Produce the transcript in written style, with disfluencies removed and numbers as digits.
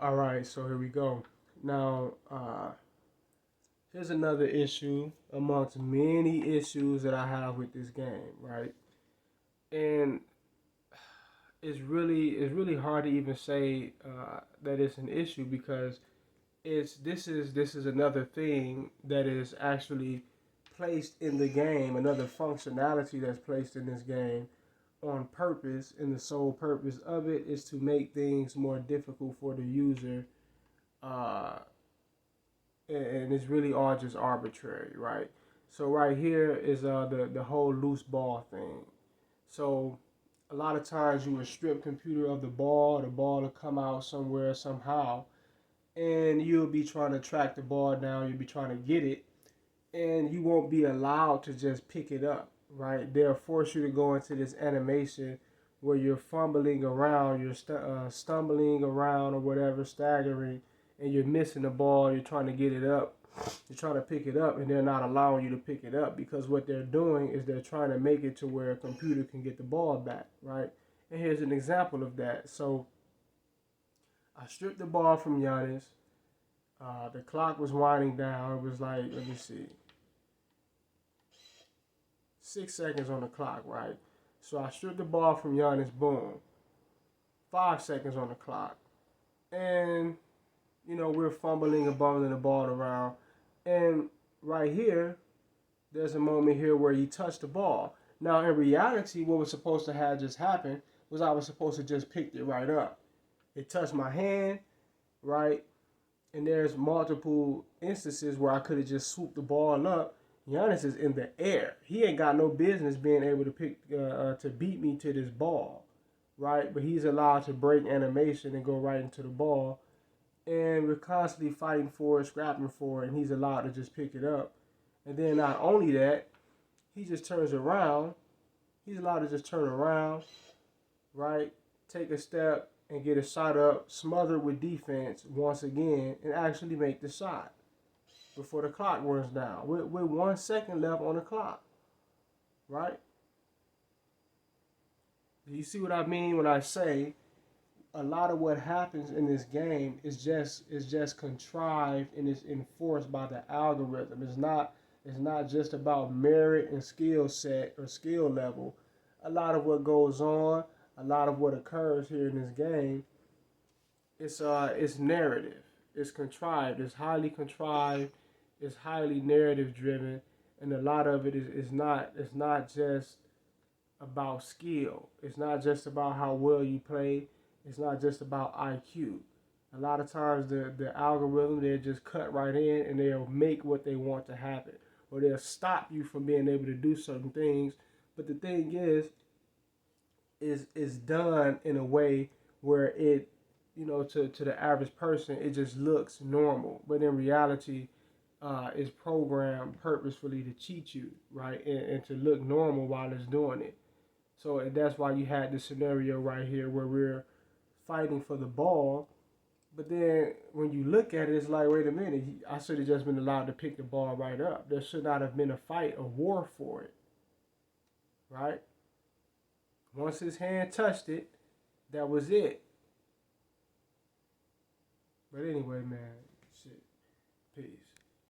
All right, so here we go. Now, here's another issue amongst many issues that I have with this game, right? And it's really hard to even say that it's an issue because this is another thing that is actually placed in the game, another functionality that's placed in this game on purpose, and the sole purpose of it is to make things more difficult for the user, uh, and it's really all just arbitrary, right? So right here is the whole loose ball thing. So a lot of times you would strip computer of the ball will come out somewhere somehow, and you'll be trying to track the ball down, you'll be trying to get it, and you won't be allowed to just pick it up, right? They'll force you to go into this animation where you're fumbling around, you're stumbling around or whatever, staggering, and you're missing the ball, you're trying to get it up, you're trying to pick it up, and they're not allowing you to pick it up because what they're doing is they're trying to make it to where a computer can get the ball back, right? And here's an example of that. So I stripped the ball from Giannis. The clock was winding down. It was like, let me see, 6 seconds on the clock, right? So I stripped the ball from Giannis, boom. 5 seconds on the clock. And, we're fumbling and bumbling the ball around. And right here, there's a moment here where he touched the ball. Now, in reality, what was supposed to have just happened was I was supposed to just pick it right up. It touched my hand, right? And there's multiple instances where I could have just swooped the ball up. Giannis is in the air. He ain't got no business being able to pick to beat me to this ball, right? But he's allowed to break animation and go right into the ball, and we're constantly fighting for it, scrapping for it, and he's allowed to just pick it up. And then not only that, he just turns around. He's allowed to just turn around, right? Take a step and get a shot up, smothered with defense once again, and actually make the shot before the clock runs down. With 1 second left on the clock, right? Do you see what I mean when I say a lot of what happens in this game is just contrived and is enforced by the algorithm. It's not just about merit and skill set or skill level. A lot of what goes on, a lot of what occurs here in this game, it's narrative. It's contrived. It's highly contrived. It's highly narrative driven, and a lot of it is not just about skill. It's not just about how well you play. It's not just about IQ. A lot of times the algorithm, they'll just cut right in and they'll make what they want to happen. Or they'll stop you from being able to do certain things. But the thing is done in a way where it, to the average person, it just looks normal. But in reality, it's programmed purposefully to cheat you, right? And to look normal while it's doing it. So and that's why you had this scenario right here where we're fighting for the ball. But then when you look at it, it's like, wait a minute, I should have just been allowed to pick the ball right up. There should not have been a fight, a war for it, right? Once his hand touched it, that was it. But anyway, man,